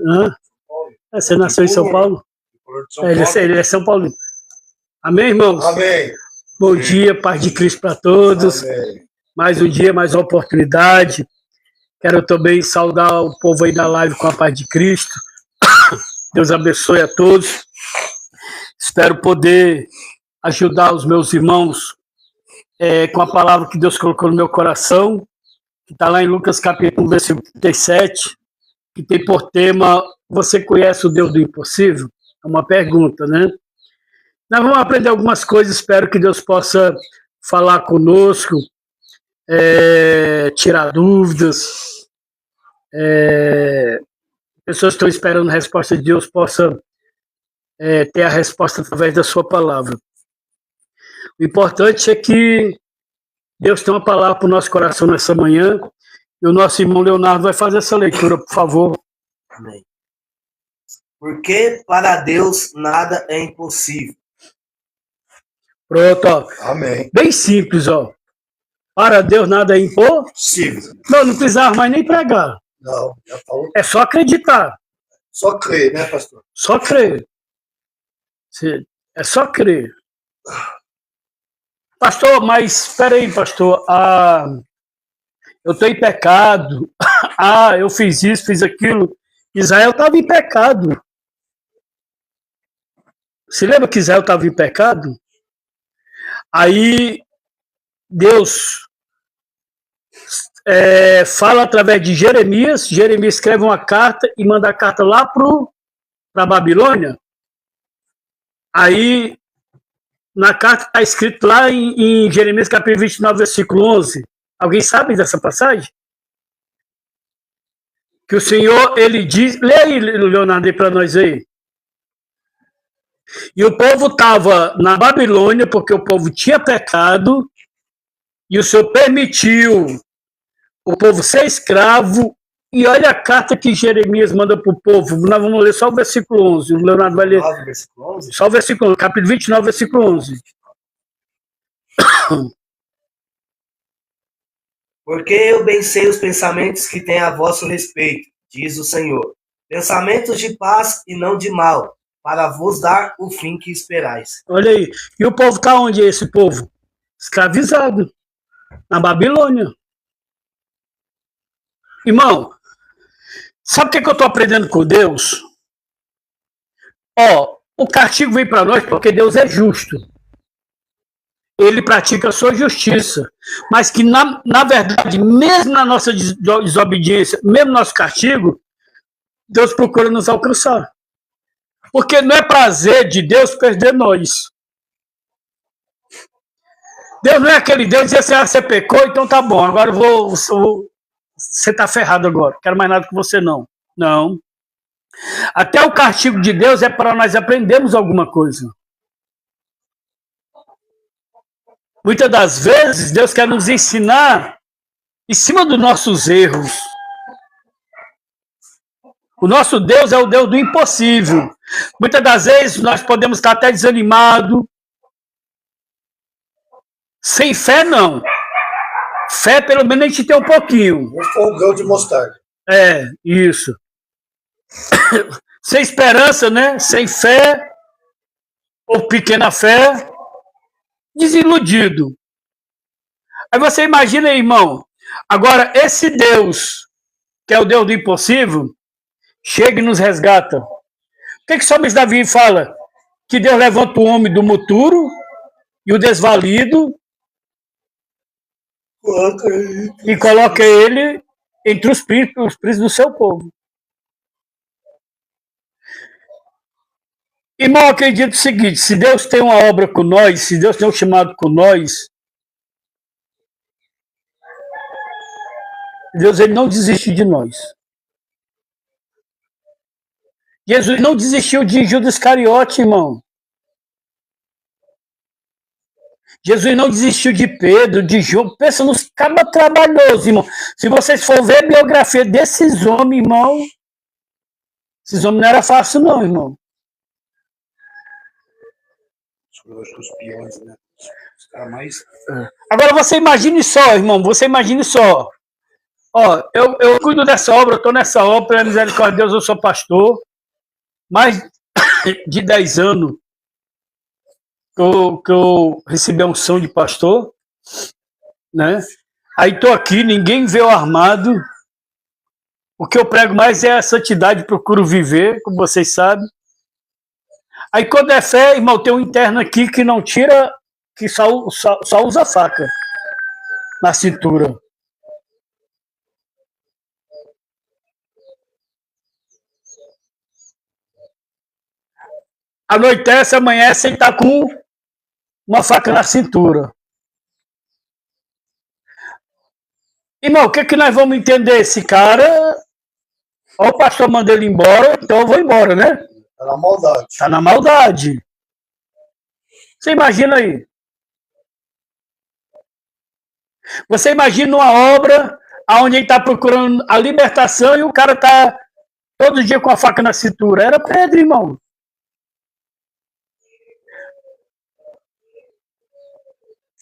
Hã? Você nasceu em São Paulo? Ele é São Paulo. Amém, irmãos? Amém. Bom dia, paz de Cristo para todos. Amém. Mais um dia, mais uma oportunidade. Quero também saudar o povo aí da live com a paz de Cristo. Deus abençoe a todos. Espero poder ajudar os meus irmãos com a palavra que Deus colocou no meu coração, que está lá em Lucas capítulo 1, versículo 37, que tem por tema: você conhece o Deus do impossível? É uma pergunta, né? Nós vamos aprender algumas coisas, espero que Deus possa falar conosco, tirar dúvidas. Pessoas que estão esperando a resposta de Deus possam ter a resposta através da sua palavra. O importante é que Deus tem uma palavra para o nosso coração nessa manhã, e o nosso irmão Leonardo vai fazer essa leitura, por favor. Amém. Porque para Deus nada é impossível. Pronto, ó. Amém. Bem simples, ó. Para Deus nada é impossível. Não precisava mais nem pregar. Não, já falou. É só acreditar. Só crer, né, pastor? Só crer. É só crer. Pastor, mas espera aí, pastor. Eu estou em pecado. Eu fiz isso, fiz aquilo. Israel estava em pecado. Você lembra que Israel estava em pecado? Aí Deus fala através de Jeremias. Jeremias escreve uma carta e manda a carta lá para a Babilônia. Aí na carta está escrito lá em Jeremias capítulo 29, versículo 11. Alguém sabe dessa passagem? Que o Senhor, ele diz... Lê aí, Leonardo, para nós aí. E o povo estava na Babilônia porque o povo tinha pecado e o Senhor permitiu o povo ser escravo. E olha a carta que Jeremias manda para o povo. Nós vamos ler só o versículo 11. O Leonardo vai ler. Só o versículo 11, capítulo 29, versículo 11. Porque eu bem sei os pensamentos que tenho a vosso respeito, diz o Senhor. Pensamentos de paz e não de mal, para vos dar o fim que esperais. Olha aí. E o povo está onde, esse povo? Escravizado. Na Babilônia. Irmão, sabe o que eu estou aprendendo com Deus? O castigo vem para nós porque Deus é justo. Ele pratica a sua justiça. Mas que, na verdade, mesmo na nossa desobediência, mesmo no nosso castigo, Deus procura nos alcançar. Porque não é prazer de Deus perder nós. Deus não é aquele Deus que diz assim: você pecou, então tá bom, agora você tá ferrado agora, não quero mais nada com você não. Não. Até o castigo de Deus é para nós aprendermos alguma coisa. Muitas das vezes, Deus quer nos ensinar em cima dos nossos erros. O nosso Deus é o Deus do impossível. Muitas das vezes, nós podemos estar até desanimados. Sem fé, não. Fé, pelo menos, a gente tem um pouquinho. Um fogão de mostarda. Isso. Sem esperança, né? Sem fé, ou pequena fé, desiludido. Aí você imagina, irmão, agora esse Deus, que é o Deus do impossível, chega e nos resgata. O que o Salmista Davi fala? Que Deus levanta o homem do muturo e o desvalido e coloca ele entre os príncipes do seu povo. Irmão, eu acredito o seguinte: se Deus tem uma obra com nós, se Deus tem um chamado com nós, Deus, ele não desiste de nós. Jesus não desistiu de Judas Iscariote, irmão. Jesus não desistiu de Pedro, de João. Pensa nos cabas trabalhosos, irmão. Se vocês for ver a biografia desses homens, irmão, esses homens não era fácil não, irmão. Os peões, né? Os caras mais... Agora você imagine só, irmão, você imagine só. Ó, eu cuido dessa obra, eu estou nessa obra, pela misericórdia de Deus, eu sou pastor. Mais de 10 anos que eu recebi a unção de pastor, né? Aí estou aqui, ninguém vê eu armado. O que eu prego mais é a santidade, procuro viver, como vocês sabem. Aí quando é fé, irmão, tem um interno aqui que não tira, que só usa faca na cintura. Anoitece, amanhece e tá com uma faca na cintura. Irmão, o que é que nós vamos entender? Esse cara, ó, o pastor manda ele embora, então eu vou embora, né? Tá na maldade. Tá na maldade. Você imagina aí. Você imagina uma obra onde ele está procurando a libertação e o cara tá todo dia com a faca na cintura. Era Pedro, irmão.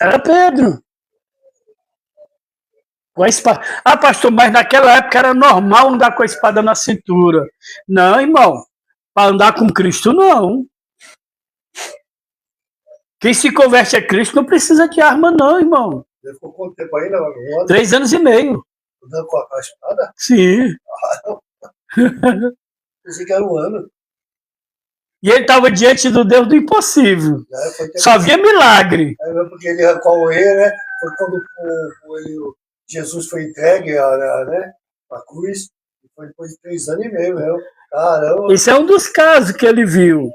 Era Pedro. Com a espada. Ah, pastor, mas naquela época era normal andar com a espada na cintura. Não, irmão. Para andar com Cristo, não. Quem se converte a Cristo não precisa de arma, não, irmão. Ele ficou quanto tempo aí, não? 1 ano? 3 anos e meio. Andando com a espada? Sim. Pensei que era 1 ano. E ele estava diante do Deus do impossível. Só via milagre. É mesmo porque ele arrancou o rei, né? Foi quando Jesus foi entregue né, a cruz. Foi depois de 3 anos e meio, mesmo. Caramba. Esse é um dos casos que ele viu.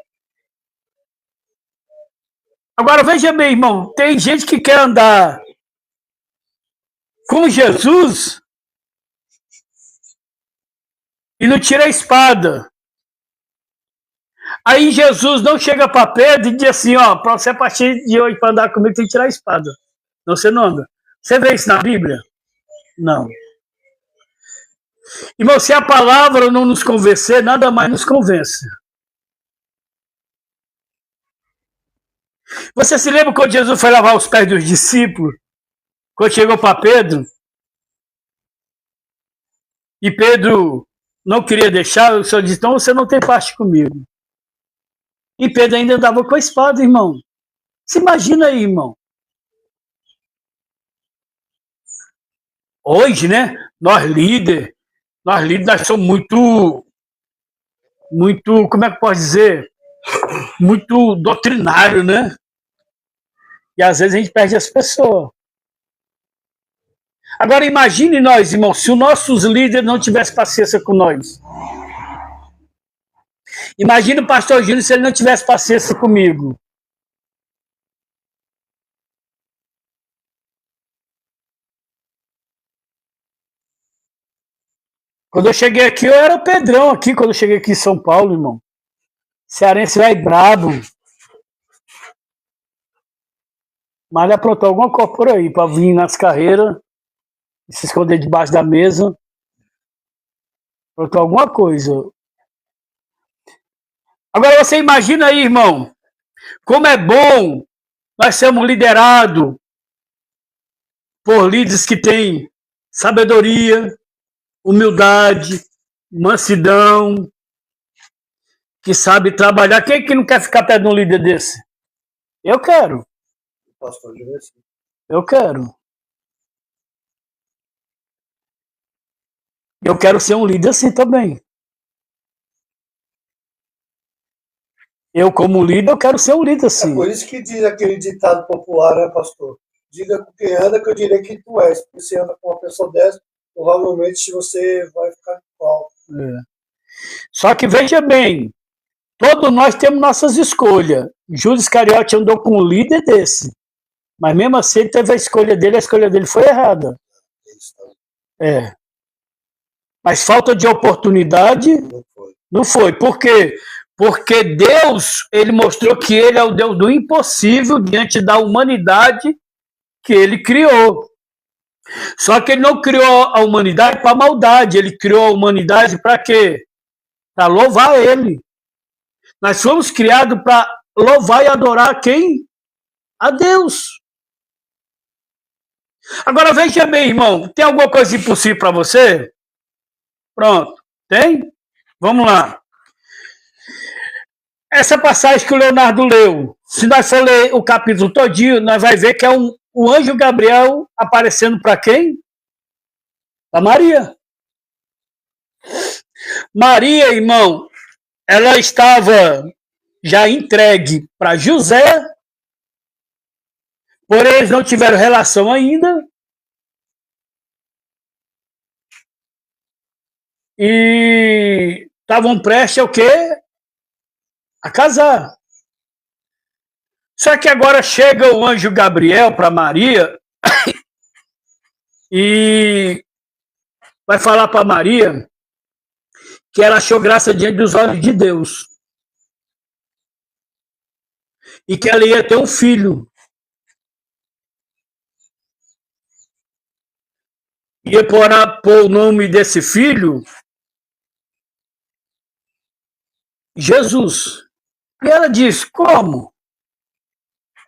Agora veja bem, irmão. Tem gente que quer andar com Jesus e não tira a espada. Aí Jesus não chega para Pedro e diz assim, ó, para você a partir de hoje para andar comigo tem que tirar a espada. Não, você não anda. Você vê isso na Bíblia? Não. Irmão, se a palavra não nos convencer, nada mais nos convence. Você se lembra quando Jesus foi lavar os pés dos discípulos? Quando chegou para Pedro? E Pedro não queria deixar, o Senhor disse, então você não tem parte comigo. E Pedro ainda andava com a espada, irmão. Se imagina aí, irmão. Hoje, né, nós líderes, nós somos muito, como é que pode dizer? Muito doutrinário, né? E às vezes a gente perde as pessoas. Agora imagine nós, irmão, se os nossos líderes não tivessem paciência com nós. Imagina o pastor Júnior se ele não tivesse paciência comigo. Quando eu cheguei aqui, eu era o Pedrão aqui, quando eu cheguei aqui em São Paulo, irmão. Cearense vai brabo. Mas ele aprontou alguma coisa por aí, para vir nas carreiras, se esconder debaixo da mesa. Aprontou alguma coisa. Agora você imagina aí, irmão, como é bom nós sermos liderados por líderes que têm sabedoria, humildade, mansidão, que sabe trabalhar. Quem é que não quer ficar perto de um líder desse? Eu quero. Pastor Júnior, sim. Eu quero. Eu quero ser um líder assim também. Eu, como líder, eu quero ser um líder assim. É por isso que diz aquele ditado popular, né, pastor? Diga com quem anda que eu direi que tu és. Porque se anda com uma pessoa dessa, provavelmente você vai ficar igual. É. Só que veja bem, todos nós temos nossas escolhas. Judas Iscariote andou com um líder desse. Mas mesmo assim ele teve a escolha dele foi errada. É. Mas falta de oportunidade não foi. Por quê? Porque Deus, ele mostrou que ele é o Deus do impossível diante da humanidade que ele criou. Só que ele não criou a humanidade para maldade, ele criou a humanidade para quê? Para louvar ele. Nós fomos criados para louvar e adorar quem? A Deus. Agora veja bem, irmão, tem alguma coisa impossível para você? Pronto, tem? Vamos lá. Essa passagem que o Leonardo leu, se nós for ler o capítulo todinho, nós vamos ver que é o anjo Gabriel aparecendo para quem? Para Maria. Maria, irmão, ela estava já entregue para José, porém eles não tiveram relação ainda. E estavam prestes a o quê? A casar. Só que agora chega o anjo Gabriel para Maria e vai falar para Maria que ela achou graça diante dos olhos de Deus e que ela ia ter um filho. Ia pôr o nome desse filho Jesus. E ela disse, como?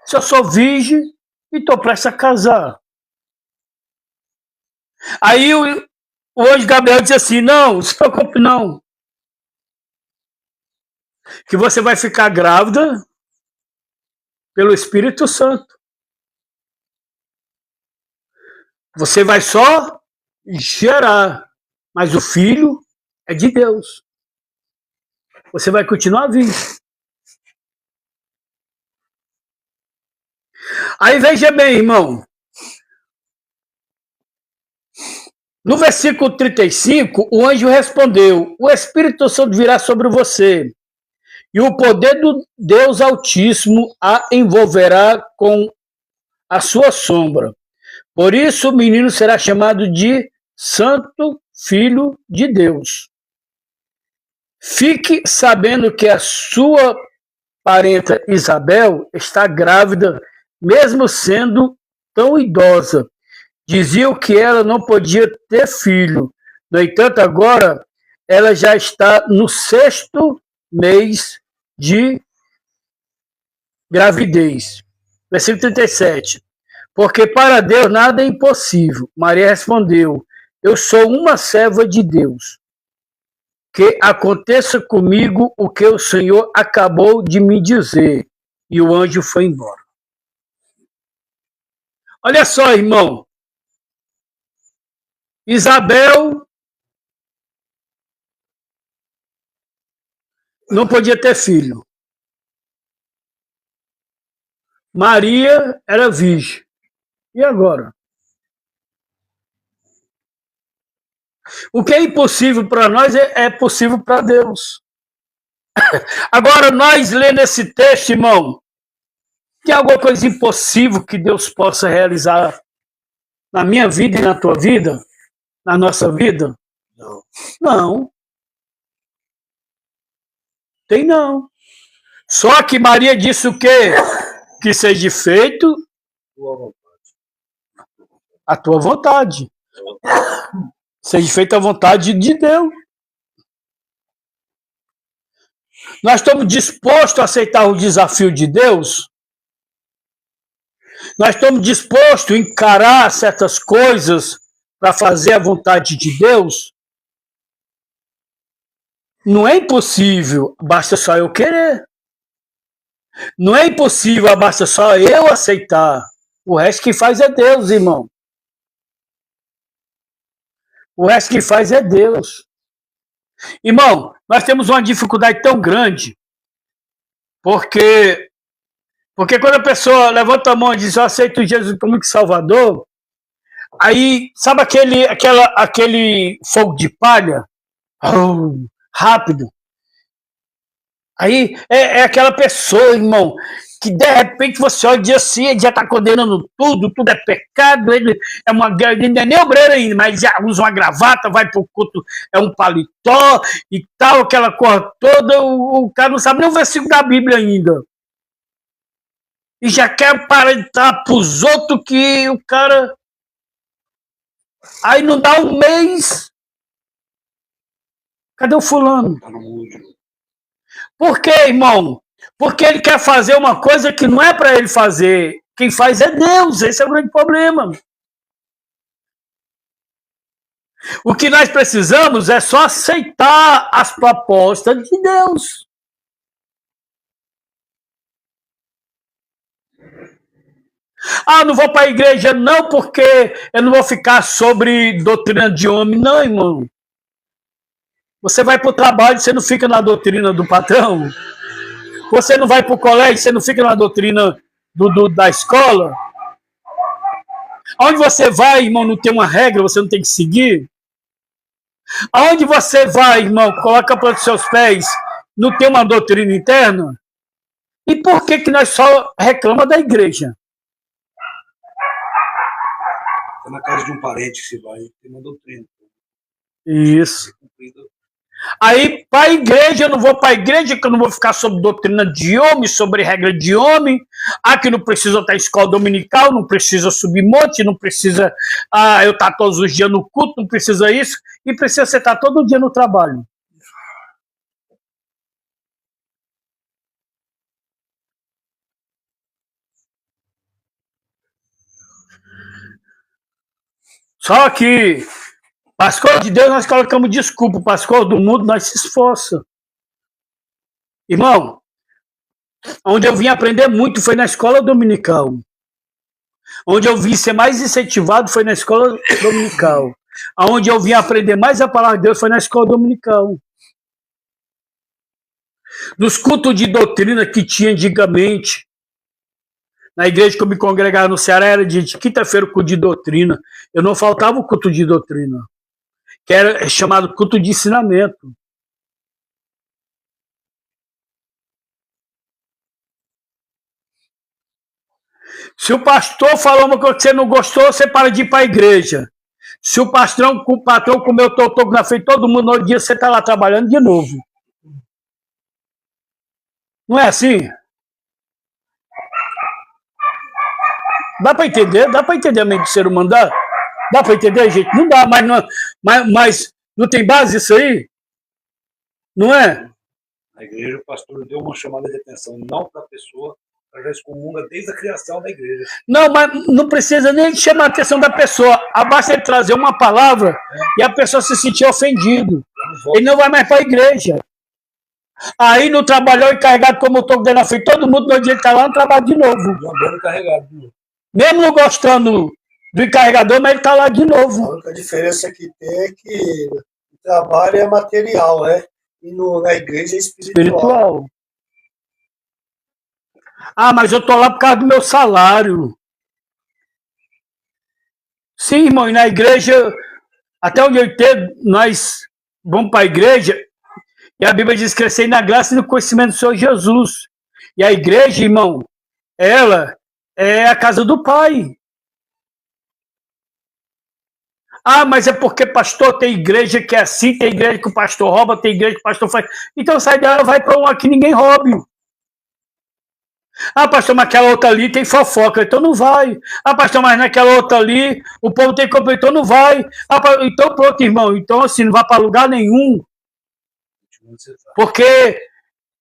Se eu sou virgem e estou prestes a casar. Aí o anjo Gabriel disse assim, não se preocupe não, que você vai ficar grávida pelo Espírito Santo. Você vai só gerar, mas o filho é de Deus. Você vai continuar vivo. Aí veja bem, irmão. No versículo 35, o anjo respondeu, o Espírito Santo virá sobre você, e o poder do Deus Altíssimo a envolverá com a sua sombra. Por isso o menino será chamado de Santo Filho de Deus. Fique sabendo que a sua parenta Isabel está grávida, mesmo sendo tão idosa. Diziam que ela não podia ter filho. No entanto, agora ela já está no 6º mês de gravidez. Versículo 37. Porque para Deus nada é impossível. Maria respondeu, eu sou uma serva de Deus. Que aconteça comigo o que o Senhor acabou de me dizer. E o anjo foi embora. Olha só, irmão. Isabel não podia ter filho. Maria era virgem. E agora? O que é impossível para nós é possível para Deus. Agora, nós lendo esse texto, irmão, tem alguma coisa impossível que Deus possa realizar na minha vida e na tua vida? Na nossa vida? Não. Não. Tem não. Só que Maria disse o quê? Que seja feito a tua vontade. Seja feita a vontade de Deus. Nós estamos dispostos a aceitar o desafio de Deus? Nós estamos dispostos a encarar certas coisas para fazer a vontade de Deus? Não é impossível, basta só eu querer. Não é impossível, basta só eu aceitar. O resto que faz é Deus, irmão. O resto que faz é Deus. Irmão, nós temos uma dificuldade tão grande, porque quando a pessoa levanta a mão e diz, eu aceito Jesus como Salvador, aí, sabe aquele fogo de palha? Rápido. Aí é aquela pessoa, irmão, que de repente você olha e diz assim, ele já está condenando tudo é pecado, ele não é nem obreiro ainda, mas já usa uma gravata, vai para o culto, é um paletó e tal, aquela coisa toda, o cara não sabe nem o versículo da Bíblia ainda. E já quer aparentar para os outros que o cara... Aí não dá um mês. Cadê o fulano? Por quê, irmão? Porque ele quer fazer uma coisa que não é para ele fazer. Quem faz é Deus. Esse é o grande problema. O que nós precisamos é só aceitar as propostas de Deus. Ah, não vou para a igreja não, porque eu não vou ficar sobre doutrina de homem. Não, irmão. Você vai para o trabalho, você não fica na doutrina do patrão. Você não vai para o colégio, você não fica na doutrina da escola. Aonde você vai, irmão, não tem uma regra, você não tem que seguir. Aonde você vai, irmão, coloca para os seus pés, não tem uma doutrina interna? E por que nós só reclamamos da igreja? É na casa de um parente que se vai, tem uma doutrina. Isso. Aí, para a igreja, eu não vou para a igreja, que eu não vou ficar sobre doutrina de homem, sobre regra de homem. Aqui não precisa estar em escola dominical, não precisa subir monte, não precisa eu estar todos os dias no culto, não precisa isso. E precisa você estar todo dia no trabalho. Só que para as coisas de Deus nós colocamos desculpa, para as coisas do mundo nós se esforçamos. Irmão, onde eu vim aprender muito foi na escola dominical. Onde eu vim ser mais incentivado foi na escola dominical. Onde eu vim aprender mais a palavra de Deus foi na escola dominical. Nos cultos de doutrina que tinha antigamente, na igreja que eu me congregava no Ceará, era de quinta-feira o culto de doutrina. Eu não faltava o culto de doutrina, que era chamado culto de ensinamento. Se o pastor falou uma coisa que você não gostou, você para de ir para a igreja. Se o patrão comeu totoco na frente de todo mundo, no outro dia você está lá trabalhando de novo. Não é assim? Dá para entender? Dá para entender a mente do ser humano? Dá para entender, gente? Não dá, mas não tem base isso aí? Não é? Na igreja, o pastor deu uma chamada de atenção, não para a pessoa, ela já excomunga desde a criação da igreja. Não, mas não precisa nem chamar a atenção da pessoa. Basta ele trazer uma palavra e a pessoa se sentir ofendida. Ele não vai mais para a igreja. Aí no trabalhou encarregado, como eu estou dando na frente, todo mundo no dia ele está lá no trabalho de novo. Mesmo não gostando do encarregador, mas ele está lá de novo. A única diferença que tem é que o trabalho é material, né? E na igreja é espiritual. Ah, mas eu estou lá por causa do meu salário. Sim, irmão, e na igreja, até onde eu entendo, nós vamos para a igreja, e a Bíblia diz crescer na graça e no conhecimento do Senhor Jesus. E a igreja, irmão, ela é a casa do Pai. Ah, mas é porque pastor tem igreja que é assim, tem igreja que o pastor rouba, tem igreja que o pastor faz. Então sai dela, vai para uma que ninguém roube. Ah, pastor, mas aquela outra ali tem fofoca, então não vai. Ah, pastor, mas naquela outra ali o povo tem compra, então não vai. Ah, então pronto, irmão. Então assim, não vai para lugar nenhum. Porque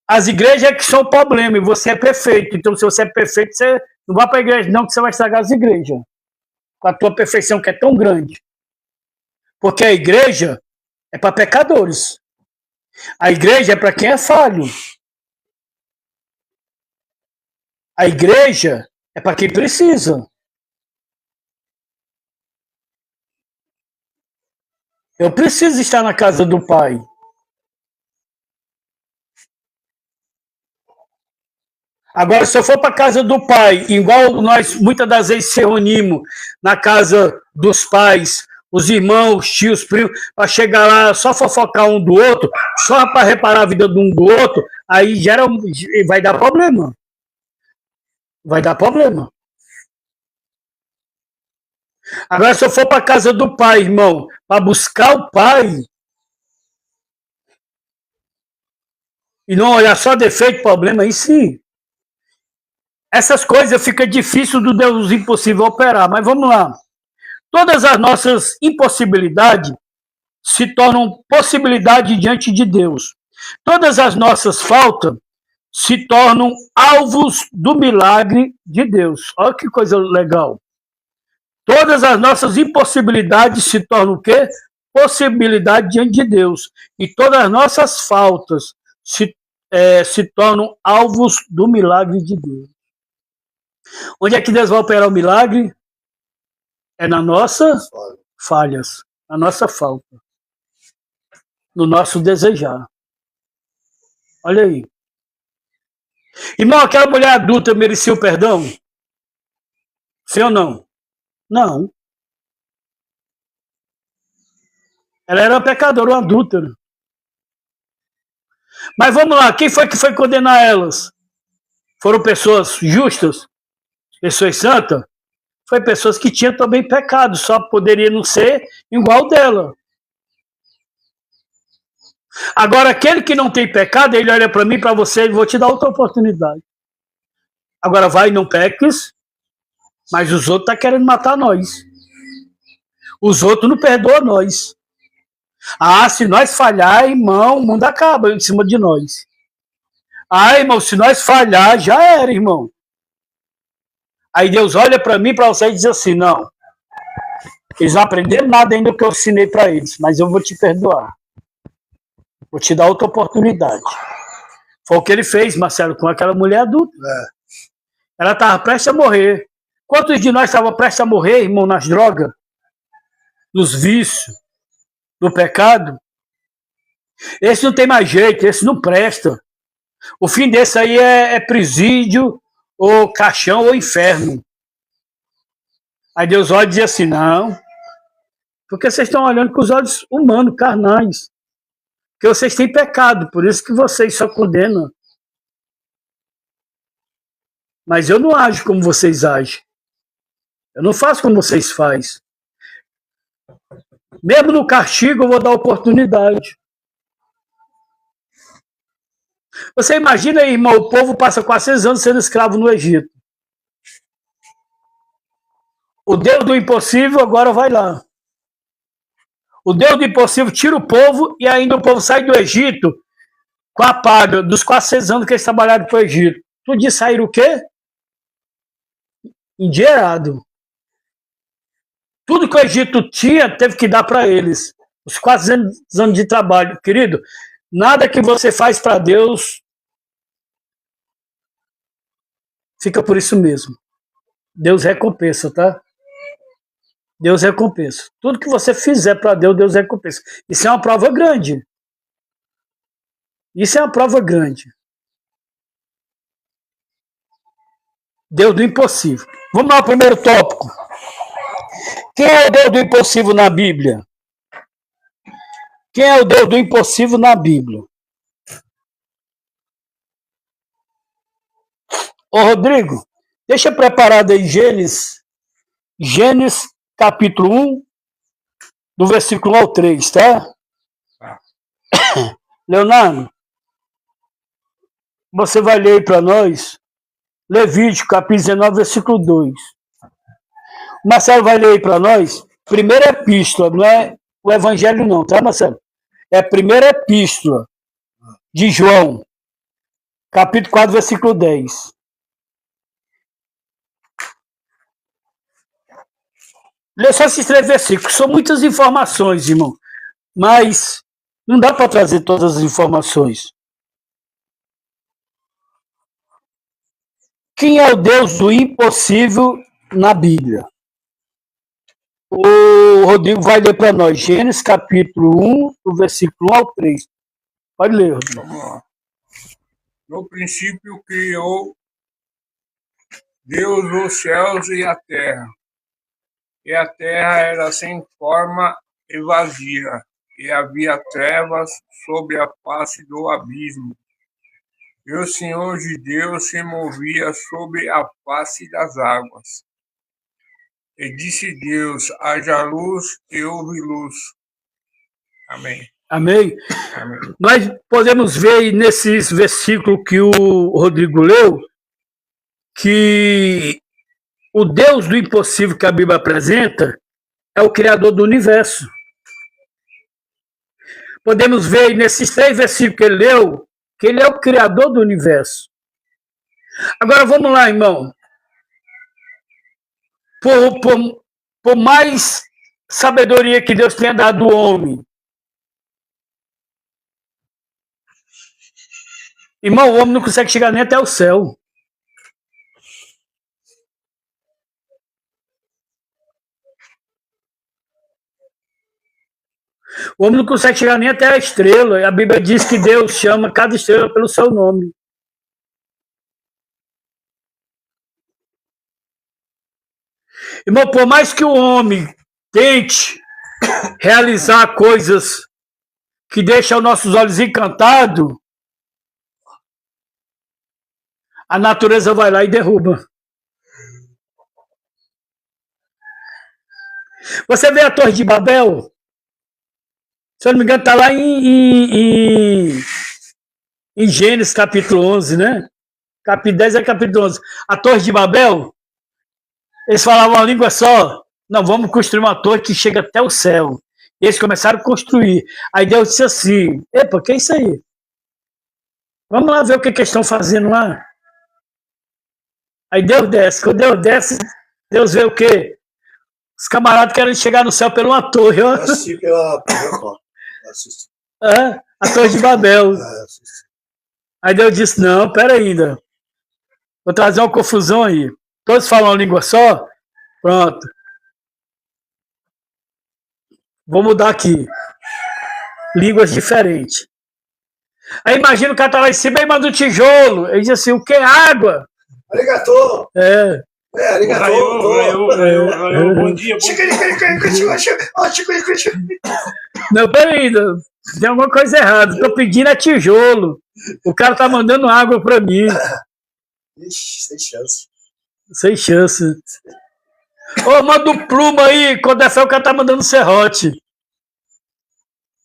as igrejas é que são o problema e você é perfeito. Então se você é perfeito, você não vai para a igreja não, que você vai estragar as igrejas. Com a tua perfeição que é tão grande. Porque a igreja é para pecadores. A igreja é para quem é falho. A igreja é para quem precisa. Eu preciso estar na casa do Pai. Agora, se eu for para a casa do Pai, igual nós muitas das vezes se reunimos na casa dos pais, os irmãos, os tios, primos, para chegar lá só fofocar um do outro, só para reparar a vida de um do outro, aí vai dar problema. Vai dar problema. Agora, se eu for para a casa do Pai, irmão, para buscar o Pai, e não olhar só defeito, problema, aí sim. Essas coisas fica difícil do Deus impossível operar, mas vamos lá. Todas as nossas impossibilidades se tornam possibilidade diante de Deus. Todas as nossas faltas se tornam alvos do milagre de Deus. Olha que coisa legal. Todas as nossas impossibilidades se tornam o quê? possibilidade diante de Deus. E todas as nossas faltas se tornam alvos do milagre de Deus. Onde é que Deus vai operar o milagre? É nas nossas falhas, na nossa falta, no nosso desejar. Olha aí. Irmão, aquela mulher adulta merecia o perdão? Sim ou não? Não. Ela era uma pecadora, uma adúltera. Mas vamos lá, quem foi que foi condenar elas? Foram pessoas justas? Pessoas santas? Foi pessoas que tinham também pecado, só poderia não ser igual dela. Agora, aquele que não tem pecado, ele olha para mim, para você, e vou te dar outra oportunidade. Agora vai e não peques, mas os outros estão querendo matar nós. Os outros não perdoam nós. Ah, se nós falhar, irmão, o mundo acaba em cima de nós. Ah, irmão, se nós falhar, já era, irmão. Aí Deus olha para mim, para você e diz assim, não, eles não aprenderam nada ainda que eu ensinei para eles, mas eu vou te perdoar. Vou te dar outra oportunidade. Foi o que ele fez, Marcelo, com aquela mulher adulta. Ela estava prestes a morrer. Quantos de nós estavam prestes a morrer, irmão, nas drogas? Nos vícios? No pecado? Esse não tem mais jeito, esse não presta. O fim desse aí é presídio, ou caixão, ou inferno. Aí Deus olha e diz assim, não, porque vocês estão olhando com os olhos humanos, carnais. Porque vocês têm pecado, por isso que vocês só condenam. Mas eu não ajo como vocês agem. Eu não faço como vocês fazem. Mesmo no castigo, eu vou dar oportunidade. Você imagina aí, irmão, o povo passa 400 anos sendo escravo no Egito. O Deus do impossível agora vai lá. O Deus do impossível tira o povo e ainda o povo sai do Egito com a paga dos 400 anos que eles trabalharam para o Egito. Tudo de sair o quê? Endinheirado. Tudo que o Egito tinha, teve que dar para eles. Os 400 anos de trabalho. Querido, nada que você faz para Deus fica por isso mesmo. Deus recompensa, tá? Deus recompensa. Tudo que você fizer para Deus, Deus recompensa. Isso é uma prova grande. Isso é uma prova grande. Deus do impossível. Vamos lá ao primeiro tópico. Quem é o Deus do impossível na Bíblia? Quem é o Deus do impossível na Bíblia? Ô Rodrigo, deixa preparado aí Gênesis capítulo 1, do versículo 1 ao 3, tá? Leonardo, você vai ler aí para nós Levítico, capítulo 19, versículo 2. O Marcelo vai ler aí para nós, primeira epístola, não é o evangelho não, tá, Marcelo? É a primeira epístola de João, capítulo 4, versículo 10. Lê só esses 3 versículos, são muitas informações, irmão, mas não dá para trazer todas as informações. Quem é o Deus do impossível na Bíblia? O Rodrigo vai ler para nós, Gênesis capítulo 1, do versículo 1 ao 3. Pode ler, Rodrigo. Vamos lá. No princípio criou Deus os céus e a terra era sem forma e vazia, e havia trevas sobre a face do abismo. E o Senhor de Deus se movia sobre a face das águas. E disse Deus, haja luz, e houve luz. Amém. Amém? Amém. Nós podemos ver nesses versículos que o Rodrigo leu, que o Deus do impossível que a Bíblia apresenta é o Criador do universo. Podemos ver nesses 3 versículos que ele leu, que ele é o Criador do universo. Agora vamos lá, irmão. Por mais sabedoria que Deus tenha dado ao homem. Irmão, o homem não consegue chegar nem até o céu. O homem não consegue chegar nem até a estrela. A Bíblia diz que Deus chama cada estrela pelo seu nome. Irmão, por mais que o homem tente realizar coisas que deixam nossos olhos encantados, a natureza vai lá e derruba. Você vê a Torre de Babel? Se eu não me engano, está lá em Gênesis capítulo 11, né? Capítulo 10 é capítulo 11. A Torre de Babel, eles falavam uma língua só. Não, vamos construir uma torre que chega até o céu. E eles começaram a construir. Aí Deus disse assim, epa, que é isso aí? Vamos lá ver o que eles estão fazendo lá. Aí Deus desce. Quando Deus desce, Deus vê o quê? Os camaradas querem chegar no céu por uma torre. Ó. A Torre de Babel. Aí Deus disse, não, pera ainda. Vou trazer uma confusão aí. Todos falam uma língua só? Pronto. Vou mudar aqui. Línguas diferentes. Aí imagina o cara tá lá em cima e manda um tijolo. Ele diz assim, o que é água? Arigatô. Arigatô. Bom dia. Não, peraí, tem alguma coisa errada. Tô pedindo é tijolo. O cara tá mandando água pra mim. Ixi, sem chance. Sem chance. Ô, manda um plumo aí. Quando é fé, o cara tá mandando serrote.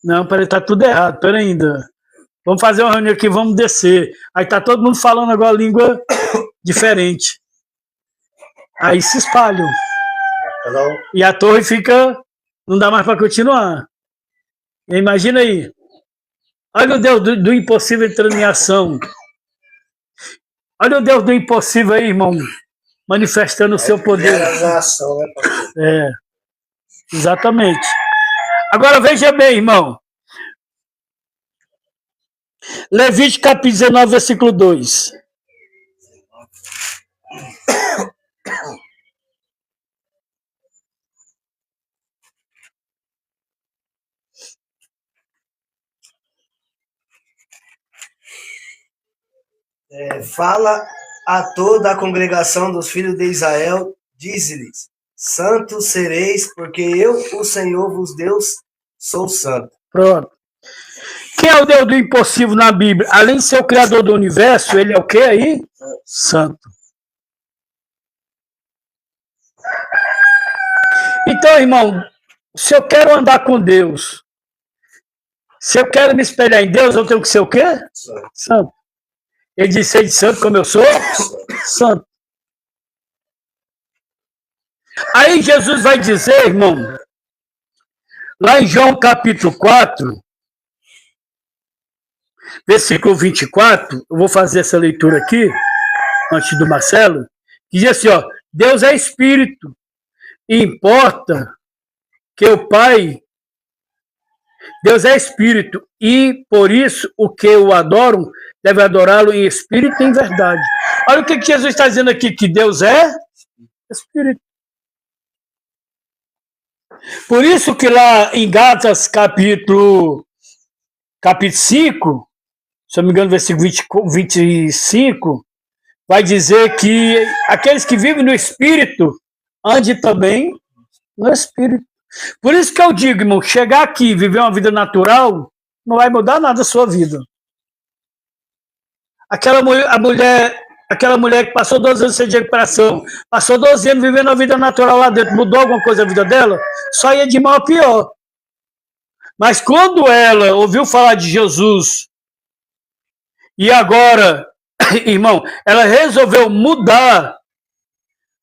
Não, peraí, tá tudo errado. Peraí ainda. Vamos fazer uma reunião aqui, vamos descer. Aí tá todo mundo falando agora língua diferente. Aí se espalham. E a torre fica... Não dá mais para continuar. Imagina aí. Olha o Deus do impossível entrando em ação. Olha o Deus do impossível aí, irmão. Manifestando o seu poder. Ação, né, Exatamente. Agora veja bem, irmão. Levítico capítulo 19, versículo 2. Fala a toda a congregação dos filhos de Israel, dize-lhes, santos sereis, porque eu, o Senhor, vos Deus, sou santo. Pronto. Quem é o Deus do impossível na Bíblia? Além de ser o Criador do universo, ele é o que aí? Santo. Então, irmão, se eu quero andar com Deus, se eu quero me espelhar em Deus, eu tenho que ser o quê? Santo. Ele disse, ser de santo como eu sou? Santo. Aí Jesus vai dizer, irmão, lá em João capítulo 4, versículo 24, eu vou fazer essa leitura aqui, antes do Marcelo, que diz assim, ó, Deus é espírito, e importa que o Pai, Deus é espírito, e por isso o que o adoram, deve adorá-lo em espírito e em verdade. Olha o que Jesus está dizendo aqui, que Deus é espírito. Por isso que lá em Gálatas capítulo 5, se eu não me engano, versículo 25, vai dizer que aqueles que vivem no Espírito, ande também no Espírito. Por isso que eu digo, irmão, chegar aqui e viver uma vida natural, não vai mudar nada da sua vida. Aquela mulher que passou 12 anos sem recuperação, passou 12 anos vivendo a vida natural lá dentro, mudou alguma coisa na vida dela? Só ia de mal a pior. Mas quando ela ouviu falar de Jesus, e agora, irmão, ela resolveu mudar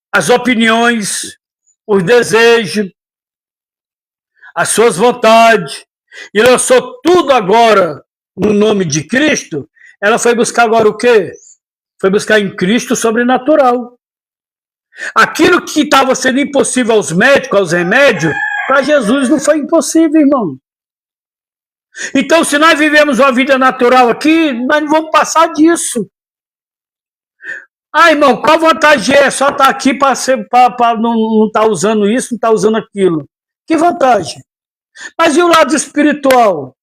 as opiniões, os desejos, as suas vontades, e lançou tudo agora no nome de Cristo, ela foi buscar agora o quê? Foi buscar em Cristo o sobrenatural. Aquilo que estava sendo impossível aos médicos, aos remédios, Para Jesus não foi impossível, irmão. Então, se nós vivemos uma vida natural aqui, nós não vamos passar disso. Ah, irmão, qual vantagem é só estar aqui para não estar usando isso, não estar usando aquilo? Que vantagem? Mas e o lado espiritual?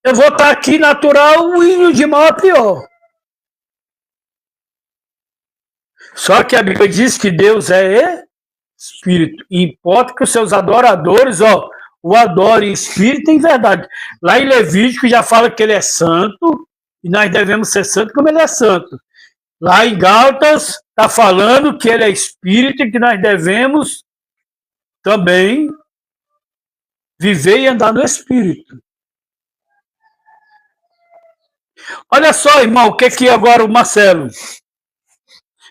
Eu vou estar aqui natural e de mal a pior. Só que a Bíblia diz que Deus é espírito. E importa que os seus adoradores, o adorem em espírito e em verdade. Lá em Levítico já fala que ele é santo, e nós devemos ser santos como ele é santo. Lá em Gálatas está falando que ele é espírito e que nós devemos também viver e andar no espírito. Olha só, irmão, o que agora o Marcelo?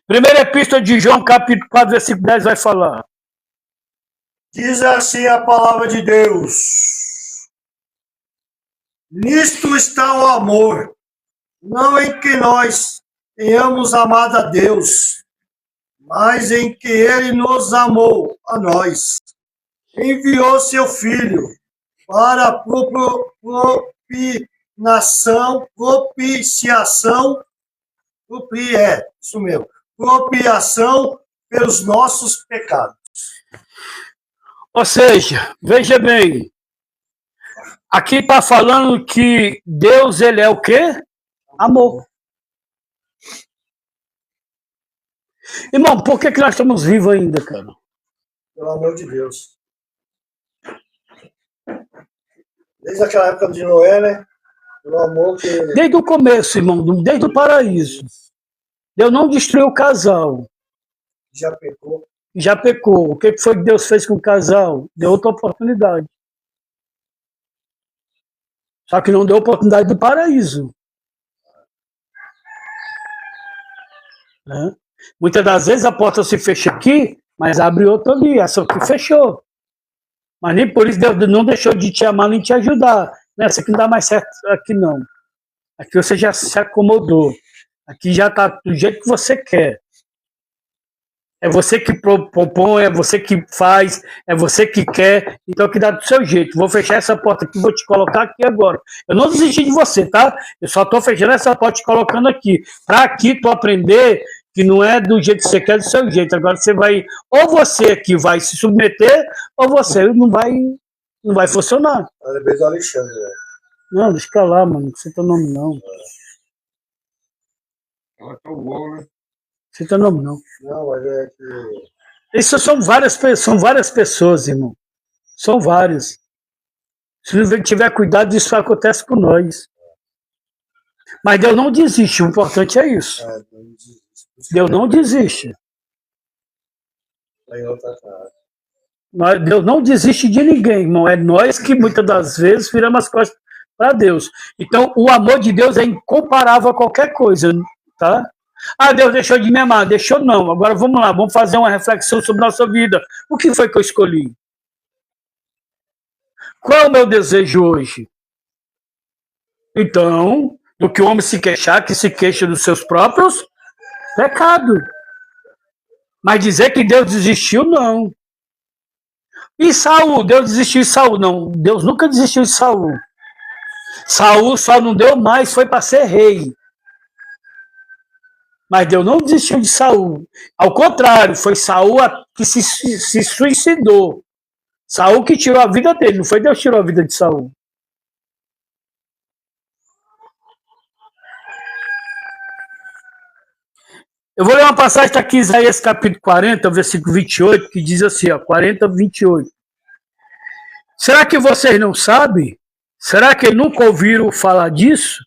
Primeira epístola de João, capítulo 4, versículo 10, vai falar. Diz assim a palavra de Deus. Nisto está o amor, não em que nós tenhamos amado a Deus, mas em que Ele nos amou a nós. Enviou seu Filho para a propiciação pelos nossos pecados. Ou seja, veja bem, aqui está falando que Deus, ele é o quê? Amor. Irmão, por que nós estamos vivos ainda, cara? Pelo amor de Deus. Desde aquela época de Noé, né? Pelo amor que... Desde o começo, irmão, desde o paraíso. Deus não destruiu o casal. Já pecou. Já pecou. O que foi que Deus fez com o casal? Deu outra oportunidade. Só que não deu oportunidade do paraíso. Né? Muitas das vezes a porta se fecha aqui, mas abre outra ali. Essa aqui fechou. Mas nem por isso Deus não deixou de te amar nem te ajudar. Essa aqui não dá mais certo aqui não. Aqui você já se acomodou. Aqui já está do jeito que você quer. É você que propõe, é você que faz, é você que quer, então que dá do seu jeito. Vou fechar essa porta aqui, vou te colocar aqui agora. Eu não desisti de você, tá? Eu só estou fechando essa porta e te colocando aqui. Para aqui tu aprender que não é do jeito que você quer, do seu jeito. Agora você vai, ou você que vai se submeter, ou você não vai funcionar. Parabéns ao Alexandre. Não, deixa lá, mano, não cita nome não. Ela tá bom, né? Cita nome não. Não, mas é que... Isso são várias pessoas, irmão. São várias. Se não tiver cuidado, isso acontece com nós. Mas Deus não desiste, o importante é isso. Deus não desiste. Deus não desiste de ninguém, irmão. É nós que muitas das vezes viramos as costas para Deus. Então, o amor de Deus é incomparável a qualquer coisa, tá? Ah, Deus deixou de me amar. Deixou não. Agora vamos lá, vamos fazer uma reflexão sobre nossa vida. O que foi que eu escolhi? Qual é o meu desejo hoje? Então, do que o homem se queixar, que se queixa dos seus próprios pecados. Mas dizer que Deus desistiu, não. E Saul? Deus desistiu de Saul? Não. Deus nunca desistiu de Saul. Saul só não deu mais, foi para ser rei. Mas Deus não desistiu de Saul. Ao contrário, foi Saul que se suicidou. Saul que tirou a vida dele, não foi Deus que tirou a vida de Saul. Eu vou ler uma passagem, está aqui, Isaías capítulo 40, versículo 28, que diz assim, 40, 28. Será que vocês não sabem? Será que nunca ouviram falar disso?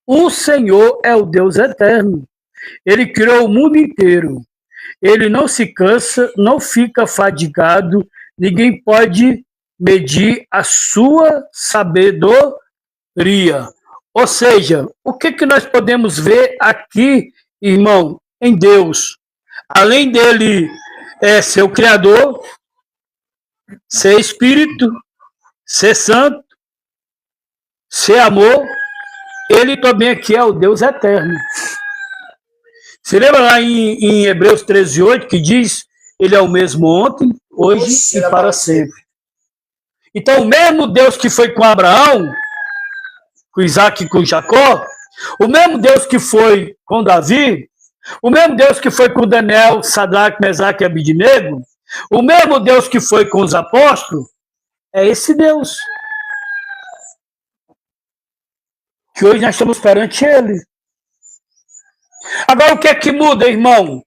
O Senhor é o Deus eterno. Ele criou o mundo inteiro. Ele não se cansa, não fica fadigado. Ninguém pode medir a sua sabedoria. Ou seja, o que nós podemos ver aqui, irmão, em Deus? Além dele ser o Criador, ser Espírito, ser Santo, ser amor, ele também aqui é o Deus eterno. Você lembra lá em Hebreus 13:8 que diz, ele é o mesmo ontem, hoje e para sempre. Então, o mesmo Deus que foi com Abraão, com Isaac e com Jacó, o mesmo Deus que foi com Davi, o mesmo Deus que foi com Daniel, Sadraque, Mesaque e Abidnego, o mesmo Deus que foi com os apóstolos, é esse Deus. Que hoje nós estamos perante ele. Agora, o que é que muda, irmão,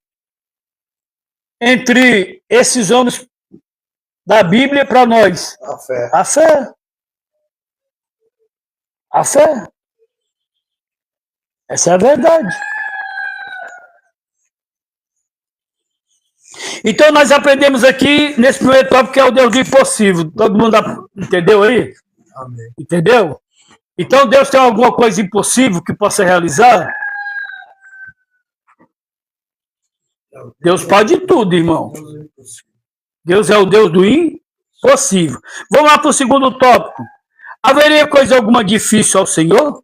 entre esses homens da Bíblia para nós? A fé. A fé. A fé. Essa é a verdade. Então, nós aprendemos aqui, nesse primeiro tópico, que é o Deus do impossível. Todo mundo entendeu aí? Amém. Entendeu? Então, Deus tem alguma coisa impossível que possa realizar? Deus pode tudo, irmão. Deus é o Deus do impossível. Vamos lá para o segundo tópico. Haveria coisa alguma difícil ao Senhor?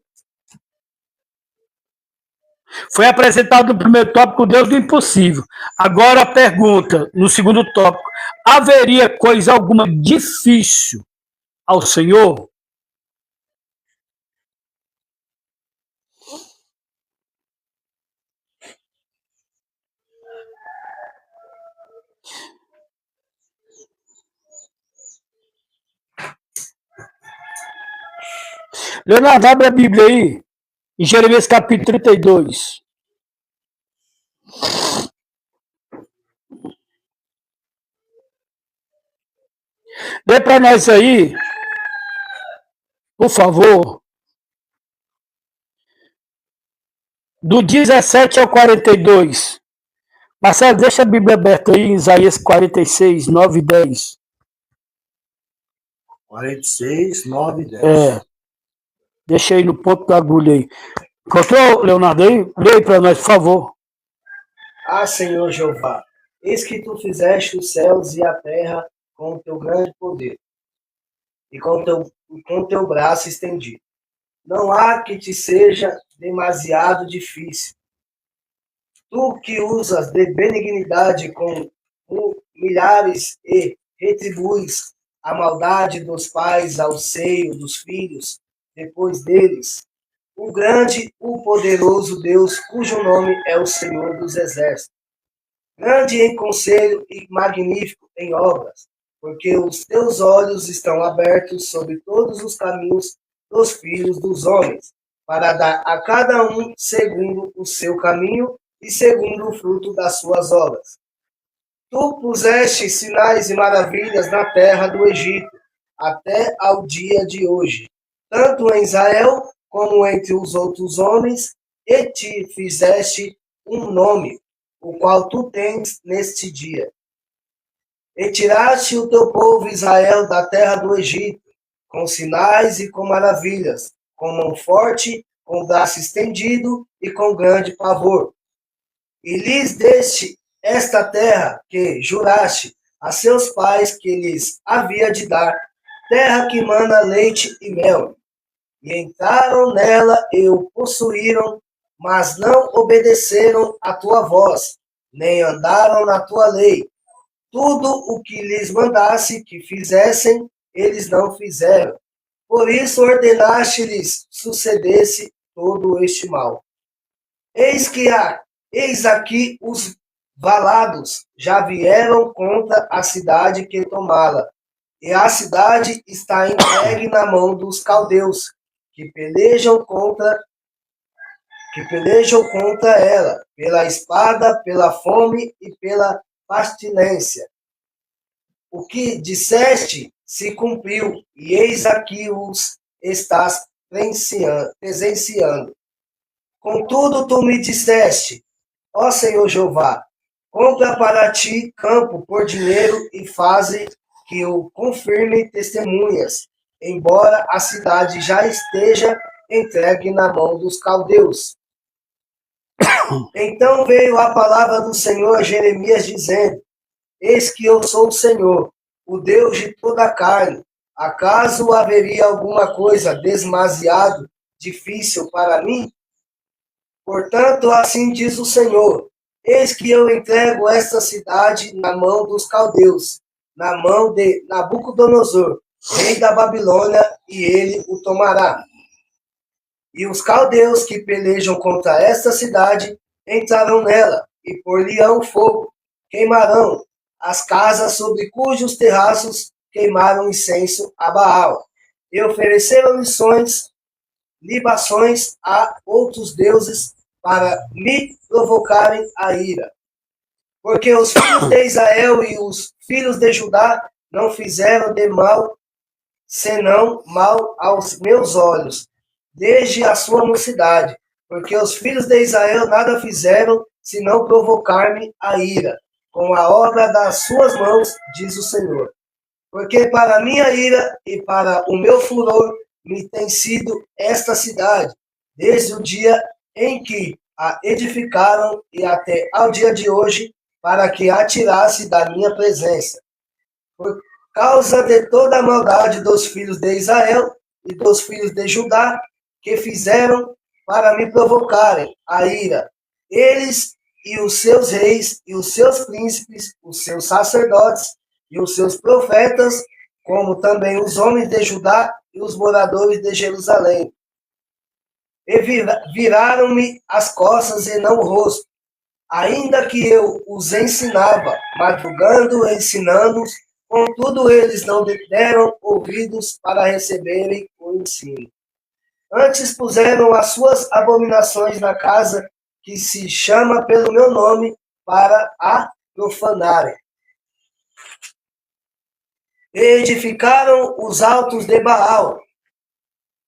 Foi apresentado no primeiro tópico o Deus do impossível. Agora a pergunta, no segundo tópico. Haveria coisa alguma difícil ao Senhor? Leonardo, abre a Bíblia aí, em Jeremias capítulo 32. Lê para nós aí, por favor, do 17 ao 42. Marcelo, deixa a Bíblia aberta aí, em Isaías 46, 9 e 10. 46, 9 e 10. É. Deixa aí no ponto da agulha aí. Encontrou, Leonardo, aí? Lê aí para nós, por favor. Ah, Senhor Jeová, eis que tu fizeste os céus e a terra com o teu grande poder e com teu braço estendido. Não há que te seja demasiado difícil. Tu que usas de benignidade com milhares e retribuis a maldade dos pais ao seio dos filhos depois deles, o grande, o poderoso Deus, cujo nome é o Senhor dos Exércitos, grande em conselho e magnífico em obras, porque os teus olhos estão abertos sobre todos os caminhos dos filhos dos homens, para dar a cada um segundo o seu caminho e segundo o fruto das suas obras. Tu puseste sinais e maravilhas na terra do Egito, até ao dia de hoje, tanto em Israel como entre os outros homens, e te fizeste um nome, o qual tu tens neste dia. E tiraste o teu povo Israel da terra do Egito, com sinais e com maravilhas, com mão forte, com braço estendido e com grande pavor. E lhes deste esta terra que juraste a seus pais que lhes havia de dar, terra que mana leite e mel. E entraram nela e o possuíram, mas não obedeceram à tua voz, nem andaram na tua lei. Tudo o que lhes mandasse que fizessem, eles não fizeram. Por isso ordenaste-lhes sucedesse todo este mal. Eis aqui os valados já vieram contra a cidade que tomá-la, e a cidade está entregue na mão dos caldeus, que pelejam contra ela, pela espada, pela fome e pela pestilência. O que disseste se cumpriu, e eis aqui os estás presenciando. Contudo, tu me disseste, ó Senhor Jeová, compra para ti campo por dinheiro e faze que o confirme testemunhas, embora a cidade já esteja entregue na mão dos caldeus. Então veio a palavra do Senhor a Jeremias, dizendo, eis que eu sou o Senhor, o Deus de toda a carne. Acaso haveria alguma coisa demasiado difícil para mim? Portanto, assim diz o Senhor, eis que eu entrego esta cidade na mão dos caldeus, na mão de Nabucodonosor, rei da Babilônia, e ele o tomará. E os caldeus que pelejam contra esta cidade entrarão nela, e por-lhe-ão fogo, queimarão as casas sobre cujos terraços queimaram incenso a Baal, e ofereceram libações a outros deuses para me provocarem a ira. Porque os filhos de Israel e os filhos de Judá não fizeram de mal, senão mal aos meus olhos, desde a sua mocidade. Porque os filhos de Israel nada fizeram, senão provocar-me a ira, com a obra das suas mãos, diz o Senhor. Porque para a minha ira e para o meu furor me tem sido esta cidade, desde o dia em que a edificaram e até ao dia de hoje, para que a tirasse da minha presença. Por causa de toda a maldade dos filhos de Israel e dos filhos de Judá, que fizeram para me provocarem a ira, eles e os seus reis e os seus príncipes, os seus sacerdotes e os seus profetas, como também os homens de Judá e os moradores de Jerusalém. E viraram-me as costas e não o rosto, ainda que eu os ensinava, madrugando e ensinando-os, contudo eles não deram ouvidos para receberem o ensino. Antes puseram as suas abominações na casa que se chama pelo meu nome, para a profanarem. Edificaram os altos de Baal,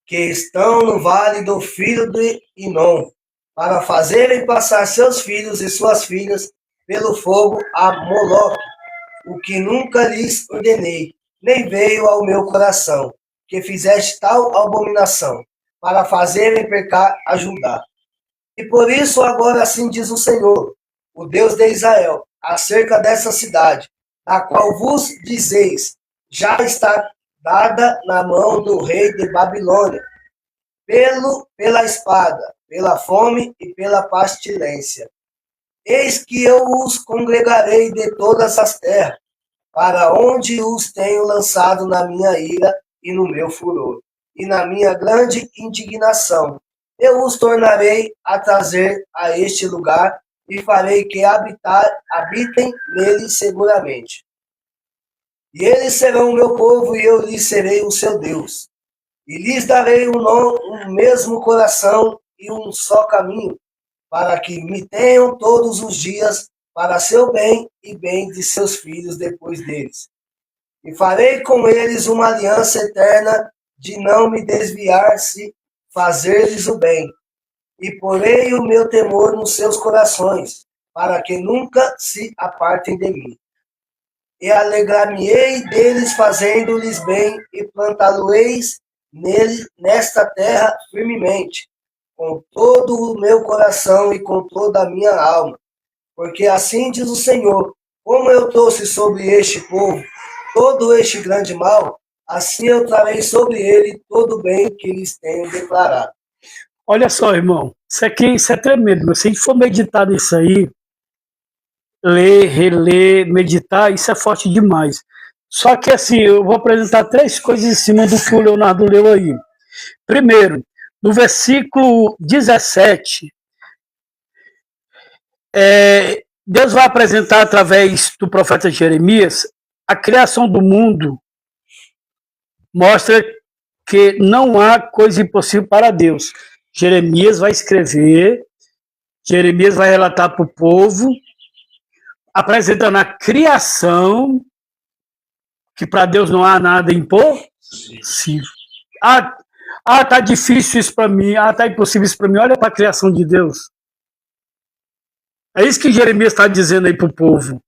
que estão no vale do filho de Inom, para fazerem passar seus filhos e suas filhas pelo fogo a Moloque, o que nunca lhes ordenei, nem veio ao meu coração, que fizeste tal abominação, para fazerem pecar a Judá. E por isso agora assim diz o Senhor, o Deus de Israel, acerca dessa cidade, da qual vos dizeis, já está dada na mão do rei de Babilônia, pela espada, pela fome e pela pestilência. Eis que eu os congregarei de todas as terras, para onde os tenho lançado na minha ira e no meu furor, e na minha grande indignação. Eu os tornarei a trazer a este lugar, e farei que habitem nele seguramente. E eles serão o meu povo, e eu lhes serei o seu Deus. E lhes darei um mesmo coração e um só caminho, para que me tenham todos os dias para seu bem e bem de seus filhos depois deles. E farei com eles uma aliança eterna de não me desviar se fazer-lhes o bem. E porei o meu temor nos seus corações, para que nunca se apartem de mim. E alegrar-me-ei deles fazendo-lhes bem, e plantá-lo-eis nesta terra firmemente, com todo o meu coração e com toda a minha alma. Porque assim diz o Senhor, como eu trouxe sobre este povo todo este grande mal, assim eu trarei sobre ele todo o bem que lhes tenho declarado. Olha só, irmão, isso é tremendo. Se a gente for meditar nisso aí, ler, reler, meditar, isso é forte demais. Só que assim, eu vou apresentar 3 coisas em cima do que o Leonardo leu aí. Primeiro, no versículo 17, Deus vai apresentar através do profeta Jeremias a criação do mundo, mostra que não há coisa impossível para Deus. Jeremias vai escrever, Jeremias vai relatar para o povo, apresentando a criação, que para Deus não há nada impossível. Tá difícil isso para mim, tá impossível isso para mim. Olha para a criação de Deus. É isso que Jeremias está dizendo aí para o povo.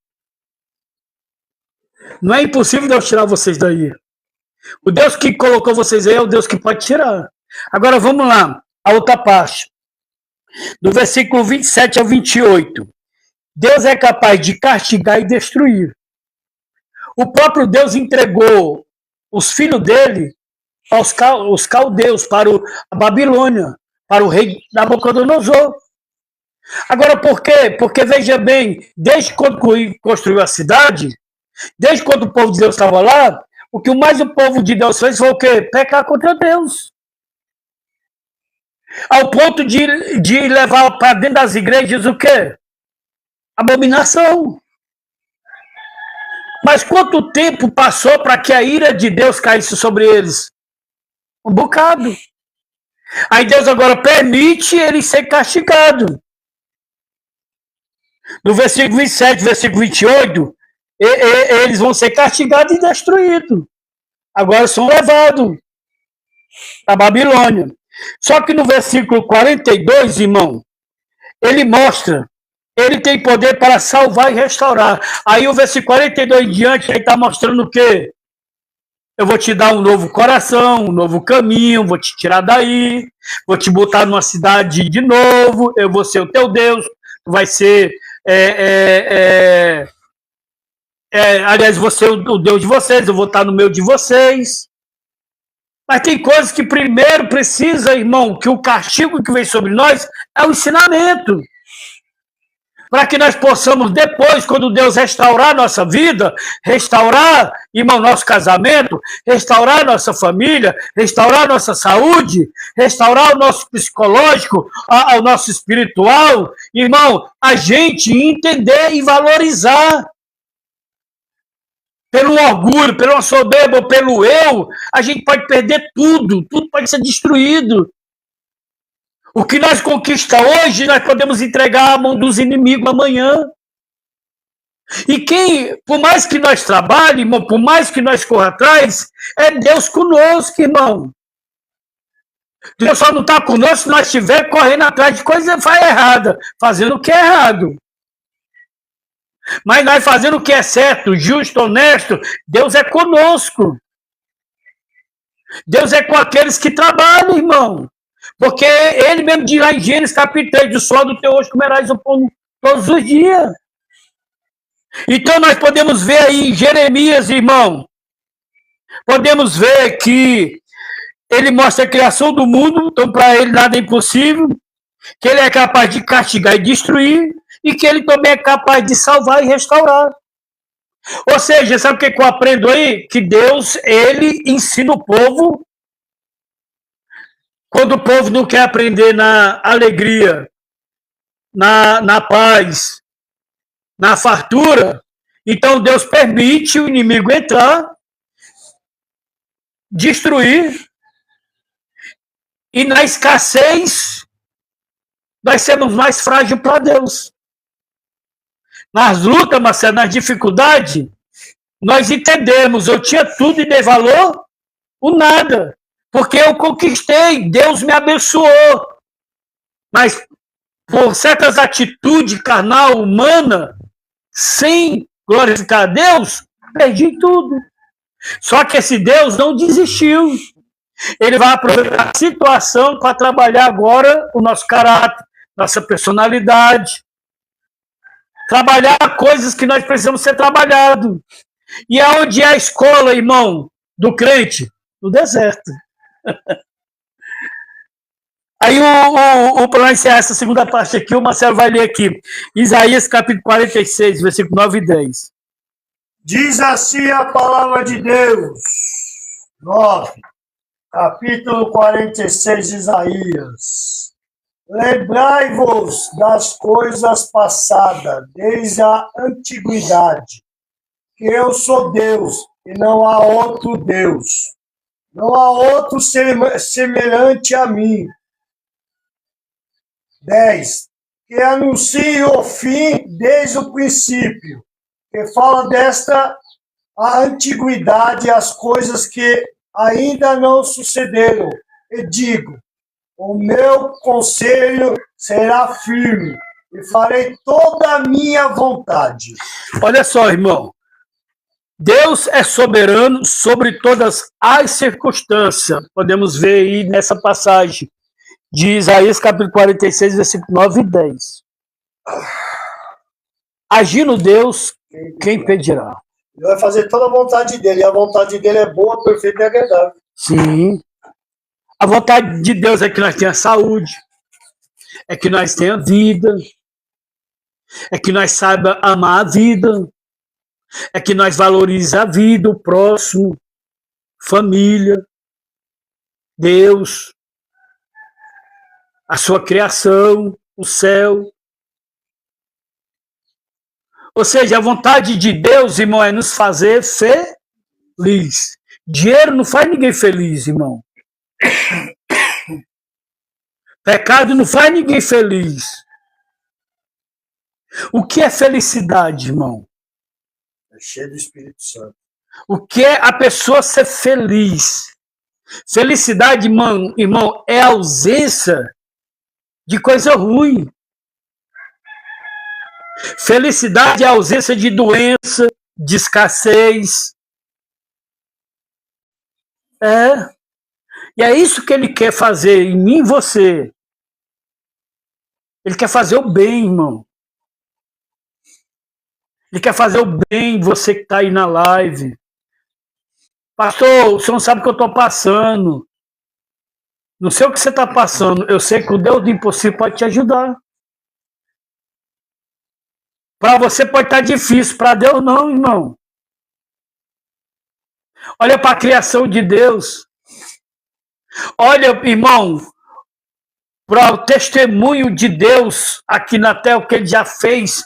Não é impossível Deus tirar vocês daí. O Deus que colocou vocês aí é o Deus que pode tirar. Agora vamos lá, a outra parte. Do versículo 27 ao 28. Deus é capaz de castigar e destruir. O próprio Deus entregou os filhos dele aos caldeus, para a Babilônia, para o rei Nabucodonosor. Agora por quê? Porque, veja bem, desde quando construiu a cidade, Desde quando o povo de Deus estava lá, o que mais o povo de Deus fez foi o quê? Pecar contra Deus. Ao ponto de levar para dentro das igrejas o quê? Abominação. Mas quanto tempo passou para que a ira de Deus caísse sobre eles? Um bocado. Aí Deus agora permite eles ser castigados. No versículo 27, versículo 28, eles vão ser castigados e destruídos. Agora são levados para a Babilônia. Só que no versículo 42, irmão, ele mostra, ele tem poder para salvar e restaurar. Aí o versículo 42 em diante, ele está mostrando o quê? Eu vou te dar um novo coração, um novo caminho, vou te tirar daí, vou te botar numa cidade de novo, eu vou ser o teu Deus, tu vai ser, aliás, vou ser o Deus de vocês, eu vou estar no meio de vocês. Mas tem coisas que primeiro precisa, irmão, que o castigo que vem sobre nós é o ensinamento. Para que nós possamos depois, quando Deus restaurar a nossa vida, restaurar, irmão, nosso casamento, restaurar a nossa família, restaurar a nossa saúde, restaurar o nosso psicológico, o nosso espiritual, irmão, a gente entender e valorizar. Pelo orgulho, pela soberba, pelo eu, a gente pode perder tudo, tudo pode ser destruído. O que nós conquistamos hoje, nós podemos entregar à mão dos inimigos amanhã. E por mais que nós trabalhemos, irmão, por mais que nós corra atrás, é Deus conosco, irmão. Deus só não está conosco se nós estivermos correndo atrás de coisa errada, fazendo o que é errado. Mas nós fazendo o que é certo, justo, honesto, Deus é conosco. Deus é com aqueles que trabalham, irmão. Porque ele mesmo diz lá em Gênesis capítulo 3, do suor do teu rosto comerás o pão todos os dias. Então nós podemos ver aí em Jeremias, irmão, podemos ver que ele mostra a criação do mundo, então para ele nada é impossível, que ele é capaz de castigar e destruir, e que ele também é capaz de salvar e restaurar. Ou seja, sabe o que eu aprendo aí? Que Deus, ele ensina o povo. Quando o povo não quer aprender na alegria, na paz, na fartura, então Deus permite o inimigo entrar, destruir, e na escassez nós somos mais frágeis para Deus. Nas lutas, Marcelo, nas dificuldades, nós entendemos, eu tinha tudo e dei valor, o nada. Porque eu conquistei, Deus me abençoou. Mas por certas atitudes carnal, humana, sem glorificar a Deus, perdi tudo. Só que esse Deus não desistiu. Ele vai aproveitar a situação para trabalhar agora o nosso caráter, nossa personalidade. Trabalhar coisas que nós precisamos ser trabalhados. E aonde é a escola, irmão, do crente? No deserto. Aí, para encerrar essa segunda parte aqui, o Marcelo vai ler aqui. Isaías, capítulo 46, versículo 9 e 10. Diz assim a palavra de Deus. 9. Capítulo 46 de Isaías. Lembrai-vos das coisas passadas, desde a antiguidade, que eu sou Deus, e não há outro Deus. Não há outro semelhante a mim. 10. Que anuncie o fim desde o princípio, que fala desta a antiguidade, as coisas que ainda não sucederam. E digo, o meu conselho será firme, e farei toda a minha vontade. Olha só, irmão. Deus é soberano sobre todas as circunstâncias. Podemos ver aí nessa passagem de Isaías, capítulo 46, versículo 9 e 10. Agindo Deus, quem impedirá? Ele vai fazer toda a vontade dele, e a vontade dele é boa, perfeita e agradável. Sim. A vontade de Deus é que nós tenhamos saúde, é que nós tenhamos vida, é que nós saibamos amar a vida, É que nós valorizamos a vida, o próximo, família, Deus, a sua criação, o céu. Ou seja, a vontade de Deus, irmão, é nos fazer feliz. Dinheiro não faz ninguém feliz, irmão. Pecado não faz ninguém feliz. O que é felicidade, irmão? É cheio do Espírito Santo. O que é a pessoa ser feliz? Felicidade, irmão, é a ausência de coisa ruim. Felicidade é a ausência de doença, de escassez. E é isso que ele quer fazer em mim e você. Ele quer fazer o bem, irmão. Ele quer fazer o bem, você que está aí na live. Pastor, o senhor não sabe o que eu estou passando. Não sei o que você está passando. Eu sei que o Deus do impossível pode te ajudar. Para você pode estar difícil, para Deus não, irmão. Olha para a criação de Deus. Olha, irmão, para o testemunho de Deus aqui na terra, o que ele já fez,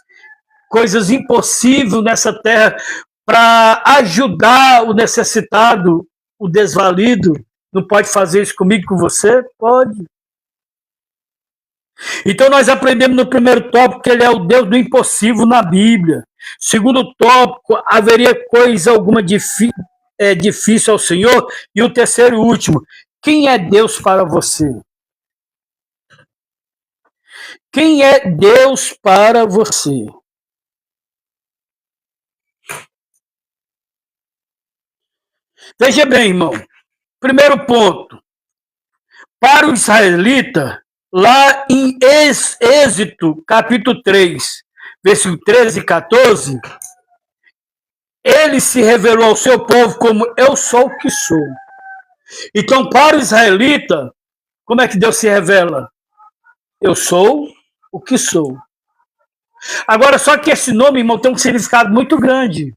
coisas impossíveis nessa terra, para ajudar o necessitado, o desvalido. Não pode fazer isso comigo, com você? Pode. Então nós aprendemos no primeiro tópico que ele é o Deus do impossível na Bíblia. Segundo tópico, haveria coisa alguma difícil ao Senhor. E o terceiro e último, quem é Deus para você? Quem é Deus para você? Veja bem, irmão. Primeiro ponto. Para o israelita, lá em Êxodo, capítulo 3, versículo 13 e 14, ele se revelou ao seu povo como eu sou o que sou. Então, para o israelita, como é que Deus se revela? Eu sou o que sou. Agora, só que esse nome, irmão, tem um significado muito grande.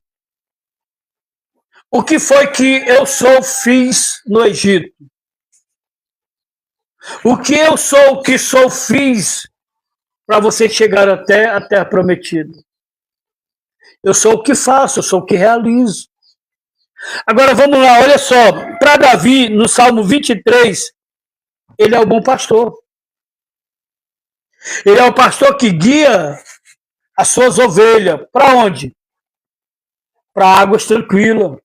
O que foi que eu sou fiz no Egito? O que eu sou, o que sou fiz para você chegar até a terra prometida? Eu sou o que faço, eu sou o que realizo. Agora vamos lá, olha só. Para Davi, no Salmo 23, ele é o bom pastor. Ele é o pastor que guia as suas ovelhas. Para onde? Para águas tranquilas.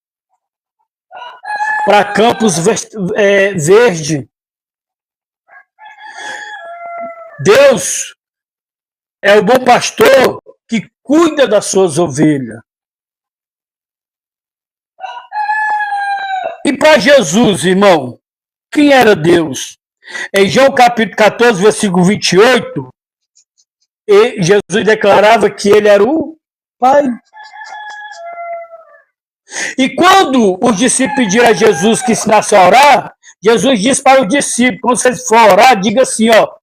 Para campos verdes. Deus é o bom pastor que cuida das suas ovelhas. E para Jesus, irmão, quem era Deus? Em João capítulo 14, versículo 28, Jesus declarava que ele era o Pai. E quando os discípulos pediram a Jesus que ensinasse a orar, Jesus disse para os discípulos, quando vocês for orar, diga assim, ó,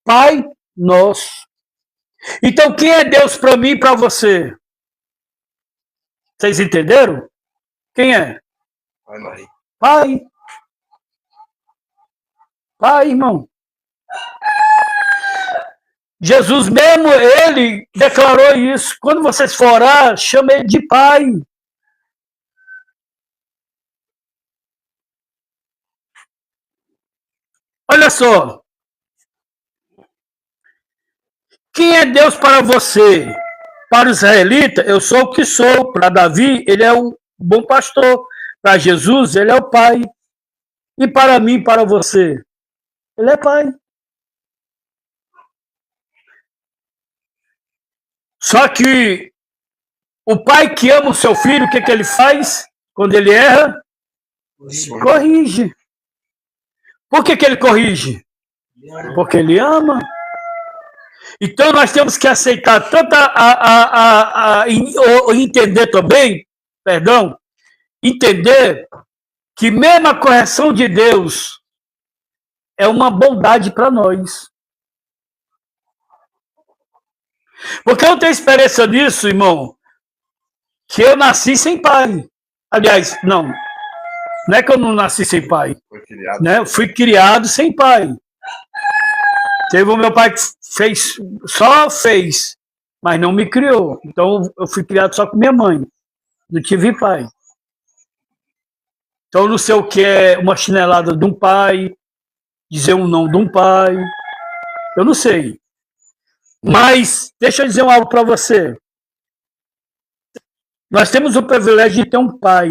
Pai nosso. Então, quem é Deus para mim e para você? Vocês entenderam? Quem é? Pai. Pai, irmão. Jesus mesmo, ele declarou isso. Quando vocês for orar, chame ele de Pai. Olha só. Quem é Deus para você? Para o israelita, eu sou o que sou. Para Davi, ele é o bom pastor. Para Jesus, ele é o Pai. E para mim, para você, ele é Pai. Só que o pai que ama o seu filho, o que ele faz quando ele erra? Corrige. Por que ele corrige? Porque ele ama. Então nós temos que aceitar tanto entender também, entender que mesmo a correção de Deus é uma bondade para nós. Porque eu tenho experiência nisso, irmão, que eu nasci sem pai. Aliás, não é que eu não nasci sem pai. Foi criado. Né? Eu fui criado sem pai. Teve o meu pai que só fez, mas não me criou. Então eu fui criado só com minha mãe. Não tive pai. Então eu não sei o que é uma chinelada de um pai, dizer um não de um pai. Eu não sei. Mas deixa eu dizer algo para você. Nós temos o privilégio de ter um pai.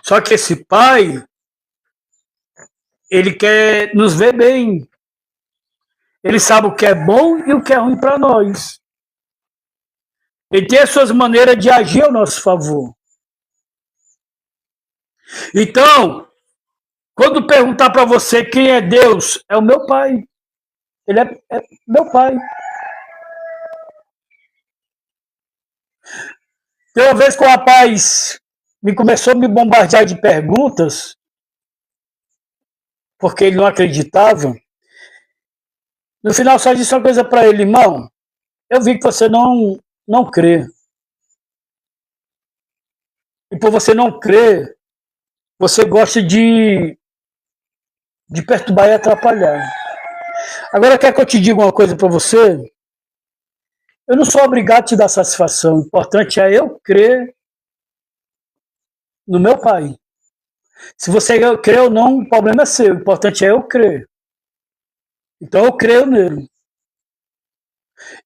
Só que esse pai, ele quer nos ver bem. Ele sabe o que é bom e o que é ruim para nós. Ele tem as suas maneiras de agir ao nosso favor. Então, quando perguntar para você quem é Deus, é o meu pai. Ele é meu pai. Tem uma vez que o rapaz começou a me bombardear de perguntas, porque ele não acreditava. No final, só disse uma coisa para ele: irmão, eu vi que você não crê. E por você não crer, você gosta de perturbar e atrapalhar. Agora, quer que eu te diga uma coisa para você? Eu não sou obrigado a te dar satisfação. O importante é eu crer no meu pai. Se você crer ou não, o problema é seu. O importante é eu crer. Então eu creio nele.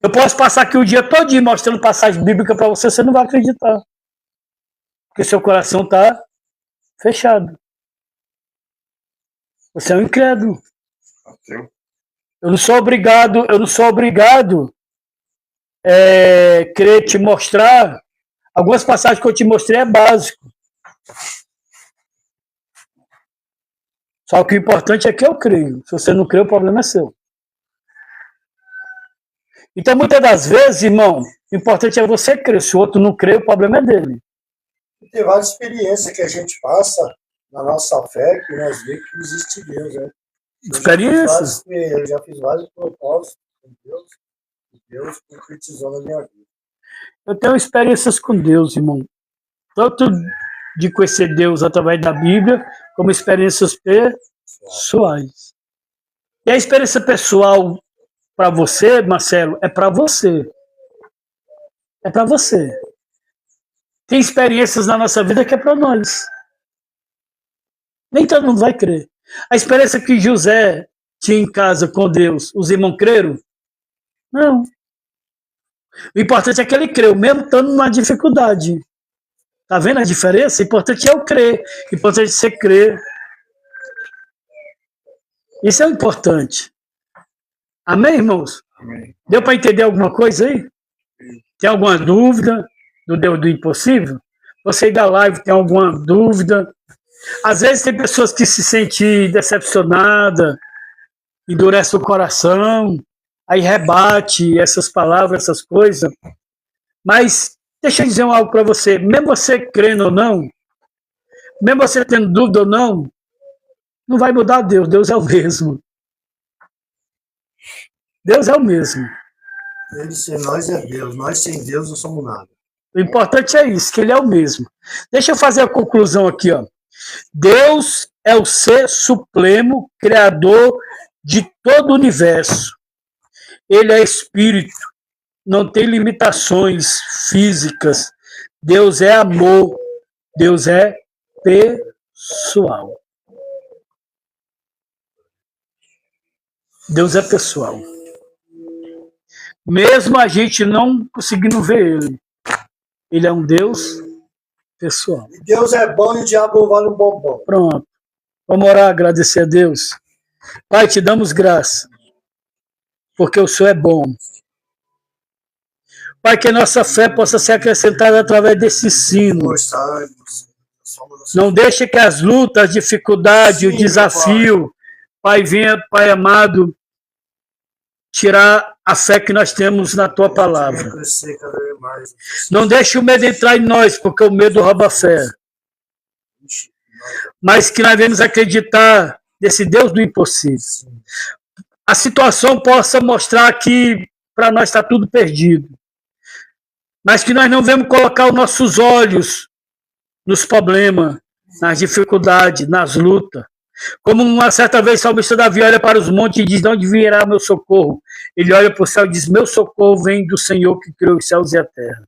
Eu posso passar aqui o dia todo mostrando passagem bíblica para você, você não vai acreditar. Porque seu coração está fechado. Você é um incrédulo. Eu não sou obrigado querer te mostrar. Algumas passagens que eu te mostrei é básico. Só que o importante é que eu creio. Se você não crê, o problema é seu. Então, muitas das vezes, irmão, o importante é você crer. Se o outro não crê, o problema é dele. Tem várias experiências que a gente passa na nossa fé, que nós vemos que existe Deus, né? Experiências? Eu já fiz vários propósitos com Deus, e Deus concretizou na minha vida. Eu tenho experiências com Deus, irmão. Tanto de conhecer Deus através da Bíblia, como experiências pessoais. E a experiência pessoal para você, Marcelo, é para você. É para você. Tem experiências na nossa vida que é para nós. Nem todo mundo vai crer. A experiência que José tinha em casa com Deus, os irmãos creram? Não. O importante é que ele creu, mesmo estando numa dificuldade. Tá vendo a diferença? O importante é eu crer. O importante é você crer. Isso é o importante. Amém, irmãos? Amém. Deu para entender alguma coisa aí? Tem alguma dúvida do Deus do impossível? Você aí da live tem alguma dúvida? Às vezes tem pessoas que se sentem decepcionadas, endurece o coração, aí rebate essas palavras, essas coisas. Mas deixa eu dizer algo para você. Mesmo você crendo ou não, mesmo você tendo dúvida ou não vai mudar Deus. Deus é o mesmo. Deus é o mesmo. Ele sem nós é Deus, nós sem Deus não somos nada. O importante é isso, que ele é o mesmo. Deixa eu fazer a conclusão aqui, ó. Deus é o ser supremo, criador de todo o universo. Ele é espírito, não tem limitações físicas. Deus é amor, Deus é pessoal. Deus é pessoal. Mesmo a gente não conseguindo ver ele é um Deus pessoal. E Deus é bom e o diabo vale um bombom. Pronto. Vamos orar, agradecer a Deus. Pai, te damos graça, porque o Senhor é bom. Pai, que a nossa fé possa ser acrescentada através desse ensino. Não deixe que as lutas, as dificuldades, o desafio, Pai, venha, Pai amado, tirar a fé que nós temos na Tua palavra. Não deixe o medo entrar em nós, porque o medo rouba a fé. Mas que nós venhamos acreditar nesse Deus do impossível. A situação possa mostrar que para nós está tudo perdido. mas que nós não vamos colocar os nossos olhos nos problemas, nas dificuldades, nas lutas. Como uma certa vez o salmista Davi olha para os montes e diz: de onde virá meu socorro? Ele olha para o céu e diz: meu socorro vem do Senhor que criou os céus e a terra.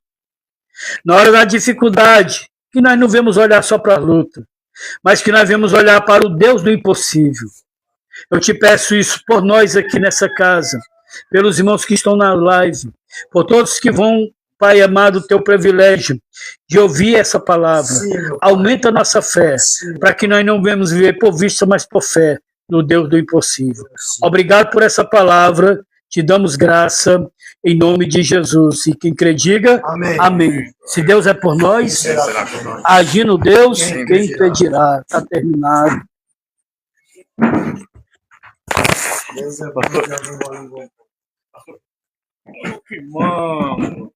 Na hora da dificuldade, que nós não vamos olhar só para a luta, mas que nós vamos olhar para o Deus do impossível. Eu te peço isso por nós aqui nessa casa, pelos irmãos que estão na live, por todos que vão, Pai amado, o teu privilégio de ouvir essa palavra. Sim, meu Pai. Aumenta a nossa fé, Sim. para que nós não venhamos viver por vista, mas por fé no Deus do impossível. Sim. Obrigado por essa palavra, te damos graça, em nome de Jesus. E quem crê, diga Amém. amém. Se Deus é por nós, Será por nós. agindo Deus, Quem quem impedirá? Está terminado. Deus é bom, Deus é bom. Que mano.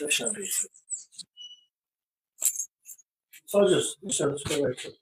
Deixa eu ver. Só isso. Deixa eu ver.